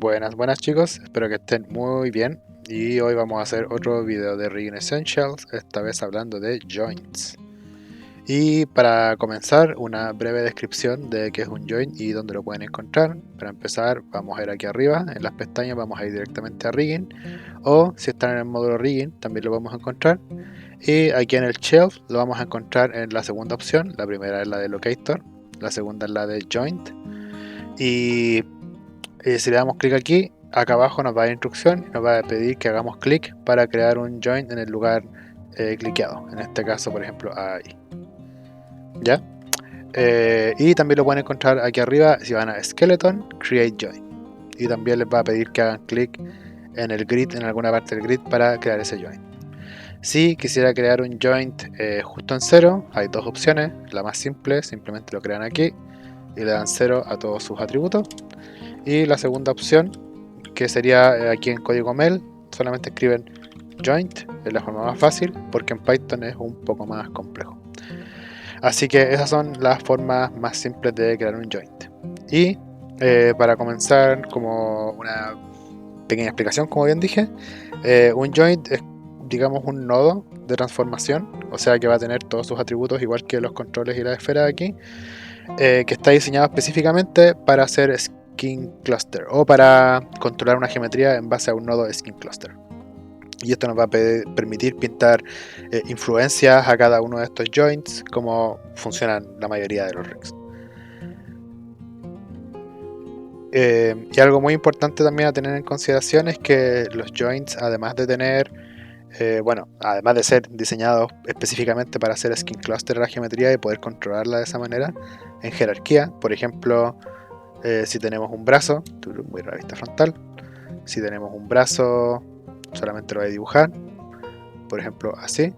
Buenas chicos, espero que estén muy bien y hoy vamos a hacer otro video de Rigging Essentials, esta vez hablando de joints. Y para comenzar, una breve descripción de qué es un joint y dónde lo pueden encontrar. Para empezar, vamos a ir aquí arriba, en las pestañas vamos a ir directamente a Rigging, o si están en el módulo Rigging también lo vamos a encontrar. Y aquí en el Shelf lo vamos a encontrar en la segunda opción, la primera es la de Locator, la segunda es la de Joint. Y si le damos clic aquí, acá abajo nos va a dar instrucción y nos va a pedir que hagamos clic para crear un joint en el lugar cliqueado. En este caso, por ejemplo, ahí. ¿Ya? Y también lo pueden encontrar aquí arriba si van a Skeleton, Create Joint. Y también les va a pedir que hagan clic en el grid, en alguna parte del grid para crear ese joint. Si quisiera crear un joint justo en cero, hay dos opciones. La más simple, simplemente lo crean aquí y le dan 0 a todos sus atributos. Y la segunda opción, que sería aquí en código MEL, solamente escriben joint, es la forma más fácil, porque en Python es un poco más complejo. Así que esas son las formas más simples de crear un joint. Y para comenzar, como una pequeña explicación, como bien dije, un joint es, digamos, un nodo de transformación, o sea que va a tener todos sus atributos igual que los controles y la esfera de aquí, que está diseñado específicamente para hacer skin cluster o para controlar una geometría en base a un nodo skin cluster. Y esto nos va a permitir pintar influencias a cada uno de estos joints, como funcionan la mayoría de los rigs. Y algo muy importante también a tener en consideración es que los joints, además de tener, además de ser diseñados específicamente para hacer skin cluster a la geometría y poder controlarla de esa manera, en jerarquía, por ejemplo, si tenemos un brazo, voy a la vista frontal, si tenemos un brazo, solamente lo voy a dibujar, por ejemplo así,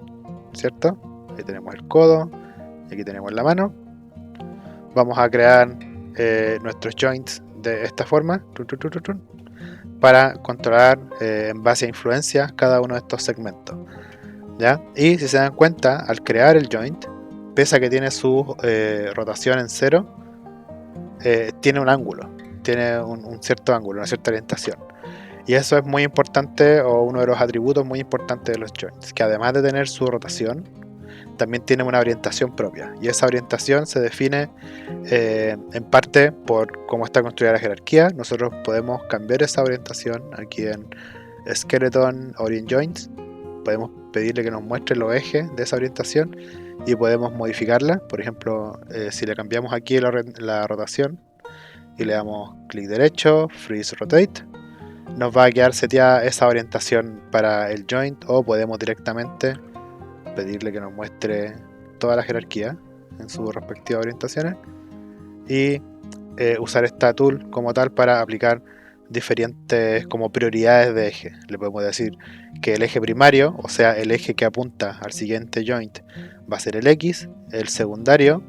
¿cierto? Ahí tenemos el codo, y aquí tenemos la mano. Vamos a crear nuestros joints de esta forma, para controlar en base a influencias cada uno de estos segmentos, ¿ya? Y si se dan cuenta, al crear el joint, pese a que tiene su rotación en 0, tiene un ángulo, tiene un cierto ángulo, una cierta orientación. Y eso es muy importante, o uno de los atributos muy importantes de los joints, que además de tener su rotación, también tiene una orientación propia. Y esa orientación se define en parte por cómo está construida la jerarquía. Nosotros podemos cambiar esa orientación aquí en Skeleton Orient Joints. Podemos pedirle que nos muestre los ejes de esa orientación y podemos modificarla. Por ejemplo, si le cambiamos aquí la rotación y le damos clic derecho, Freeze Rotate, nos va a quedar seteada esa orientación para el joint, o podemos directamente pedirle que nos muestre toda la jerarquía en sus respectivas orientaciones y usar esta tool como tal para aplicar diferentes como prioridades de eje. Le podemos decir que el eje primario, o sea el eje que apunta al siguiente joint, va a ser el X, el secundario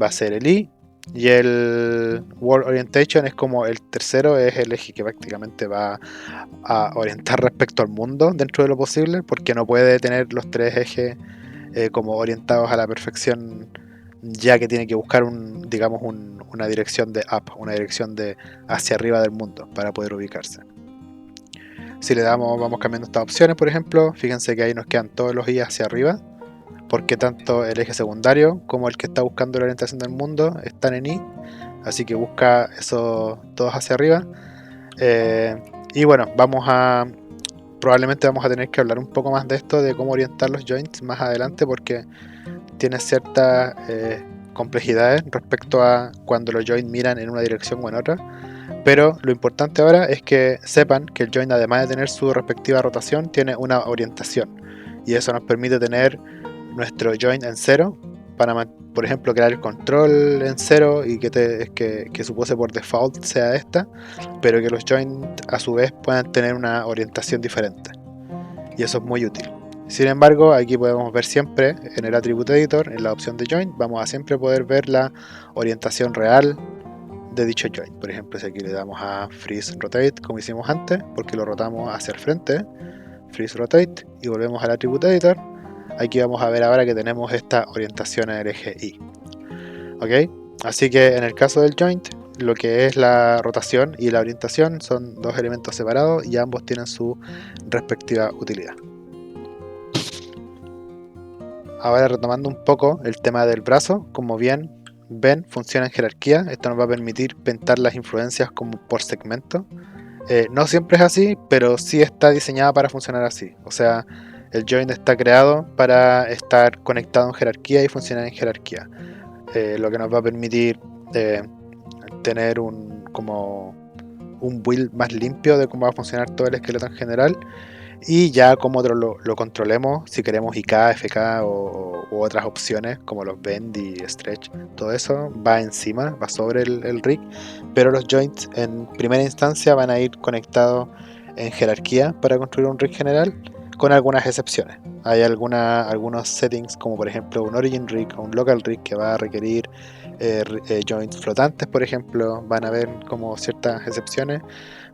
va a ser el Y, y el World Orientation es como el tercero, es el eje que prácticamente va a orientar respecto al mundo dentro de lo posible, porque no puede tener los tres ejes como orientados a la perfección, ya que tiene que buscar una dirección de up, una dirección de hacia arriba del mundo para poder ubicarse. Si le damos, vamos cambiando estas opciones, por ejemplo, fíjense que ahí nos quedan todos los Y hacia arriba, porque tanto el eje secundario como el que está buscando la orientación del mundo están en Y, así que busca eso todos hacia arriba. Y bueno, probablemente vamos a tener que hablar un poco más de esto, de cómo orientar los joints más adelante, porque tiene ciertas complejidades respecto a cuando los joints miran en una dirección o en otra. Pero lo importante ahora es que sepan que el joint, además de tener su respectiva rotación, tiene una orientación, y eso nos permite tener nuestro joint en 0 para, por ejemplo, crear el control en 0 y que su pose por default sea esta, pero que los joints a su vez puedan tener una orientación diferente, y eso es muy útil. Sin embargo, aquí podemos ver siempre en el Attribute Editor, en la opción de joint, vamos a siempre poder ver la orientación real de dicho joint. Por ejemplo, si aquí le damos a Freeze Rotate, como hicimos antes, porque lo rotamos hacia el frente, Freeze Rotate, y volvemos al Attribute Editor, aquí vamos a ver ahora que tenemos esta orientación en el eje Y. ¿Ok? Así que en el caso del joint, lo que es la rotación y la orientación son dos elementos separados y ambos tienen su respectiva utilidad. Ahora retomando un poco el tema del brazo, como bien ven, funciona en jerarquía. Esto nos va a permitir pintar las influencias como por segmento. No siempre es así, pero sí está diseñada para funcionar así. O sea, el joint está creado para estar conectado en jerarquía y funcionar en jerarquía. Lo que nos va a permitir eh, tener como un build más limpio de cómo va a funcionar todo el esqueleto en general. Y ya como lo controlemos, si queremos IK, FK u otras opciones como los bend y stretch, todo eso va encima, va sobre el rig, pero los joints en primera instancia van a ir conectados en jerarquía para construir un rig general, con algunas excepciones. Hay algunos settings como por ejemplo un origin rig o un local rig que va a requerir joints flotantes, por ejemplo, van a haber como ciertas excepciones,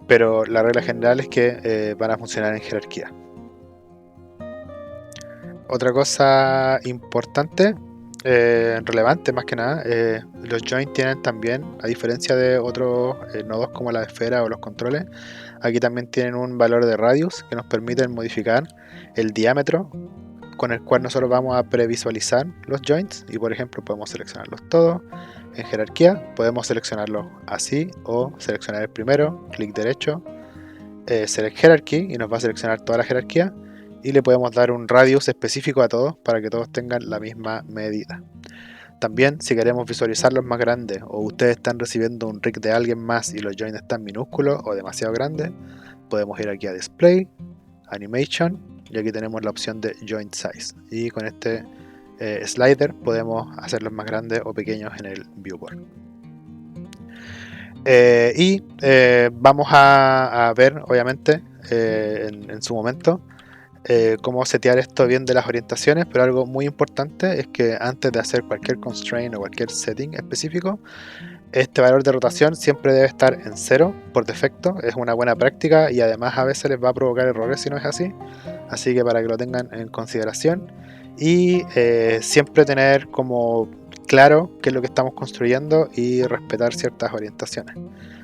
pero la regla general es que van a funcionar en jerarquía. Otra cosa importante, relevante más que nada, los joints tienen también, a diferencia de otros nodos como la esfera o los controles, aquí también tienen un valor de radius que nos permite modificar el diámetro con el cual nosotros vamos a previsualizar los joints, y por ejemplo podemos seleccionarlos todos en jerarquía, podemos seleccionarlos así o seleccionar el primero, clic derecho, select hierarchy, y nos va a seleccionar toda la jerarquía, y le podemos dar un radius específico a todos para que todos tengan la misma medida. También, si queremos visualizarlos más grandes o ustedes están recibiendo un rig de alguien más y los joints están minúsculos o demasiado grandes, podemos ir aquí a Display, Animation, y aquí tenemos la opción de Joint Size, y con este slider podemos hacerlos más grandes o pequeños en el viewport. Vamos a ver, obviamente, en su momento, cómo setear esto bien de las orientaciones, pero algo muy importante es que antes de hacer cualquier constraint o cualquier setting específico, este valor de rotación siempre debe estar en 0 por defecto. Es una buena práctica y además a veces les va a provocar errores si no es así que para que lo tengan en consideración, y siempre tener como claro qué es lo que estamos construyendo y respetar ciertas orientaciones.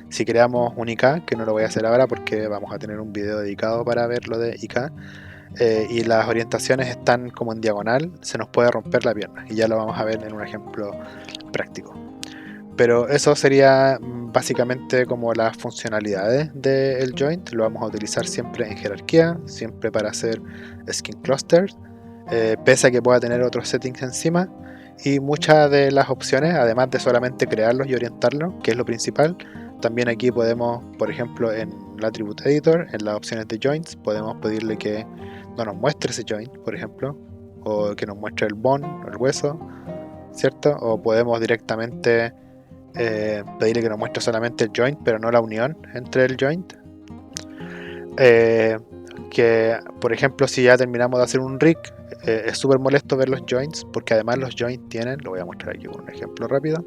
Si creamos un IK, que no lo voy a hacer ahora porque vamos a tener un video dedicado para ver lo de IK, y las orientaciones están como en diagonal, se nos puede romper la pierna, y ya lo vamos a ver en un ejemplo práctico. Pero eso sería básicamente como las funcionalidades del joint. Lo vamos a utilizar siempre en jerarquía, siempre para hacer skin clusters, pese a que pueda tener otros settings encima. Y muchas de las opciones, además de solamente crearlos y orientarlos, que es lo principal, también aquí podemos, por ejemplo, en el Attribute Editor, en las opciones de joints, podemos pedirle que no nos muestre ese joint, por ejemplo, o que nos muestre el bone, el hueso, ¿cierto? O podemos directamente pedirle que nos muestre solamente el joint, pero no la unión entre el joint. Que, por ejemplo, si ya terminamos de hacer un rig, es súper molesto ver los joints, porque además los joints tienen, lo voy a mostrar aquí con un ejemplo rápido,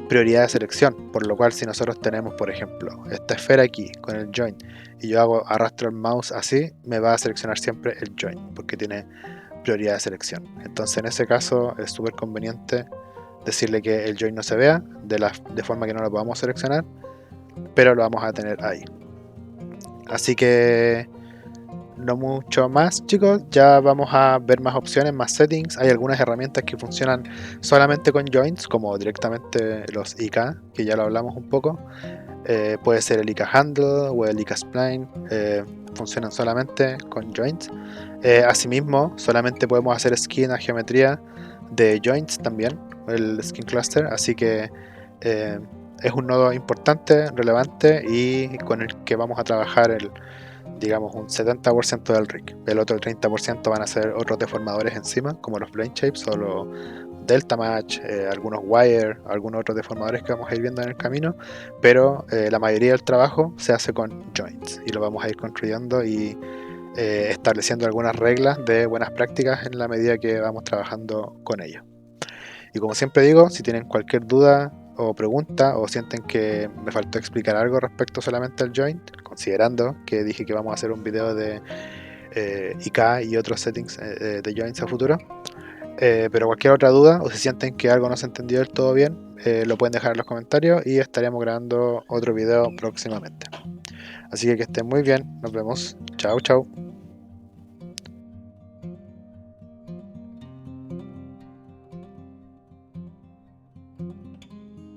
prioridad de selección, por lo cual si nosotros tenemos, por ejemplo, esta esfera aquí con el joint, y yo arrastro el mouse así, me va a seleccionar siempre el joint, porque tiene prioridad de selección. Entonces en ese caso es súper conveniente decirle que el joint no se vea, de forma que no lo podamos seleccionar, pero lo vamos a tener ahí. Así que no mucho más, chicos, ya vamos a ver más opciones, más settings. Hay algunas herramientas que funcionan solamente con joints, como directamente los IK, que ya lo hablamos un poco. Puede ser el IK Handle o el IK Spline, funcionan solamente con joints. Asimismo, solamente podemos hacer skin a geometría de joints también, el skin cluster, así que es un nodo importante, relevante, y con el que vamos a trabajar digamos un 70% del rig. El otro 30% van a ser otros deformadores encima, como los plane shapes o los delta match, algunos wire, algunos otros deformadores que vamos a ir viendo en el camino, pero la mayoría del trabajo se hace con joints, y lo vamos a ir construyendo y estableciendo algunas reglas de buenas prácticas en la medida que vamos trabajando con ellos. Y como siempre digo, si tienen cualquier duda o pregunta, o sienten que me faltó explicar algo respecto solamente al joint, considerando que dije que vamos a hacer un video de IK y otros settings de joints a futuro, Pero cualquier otra duda o si sienten que algo no se entendió del todo bien, lo pueden dejar en los comentarios y estaremos grabando otro video próximamente. Así que estén muy bien, nos vemos. Chao, chao.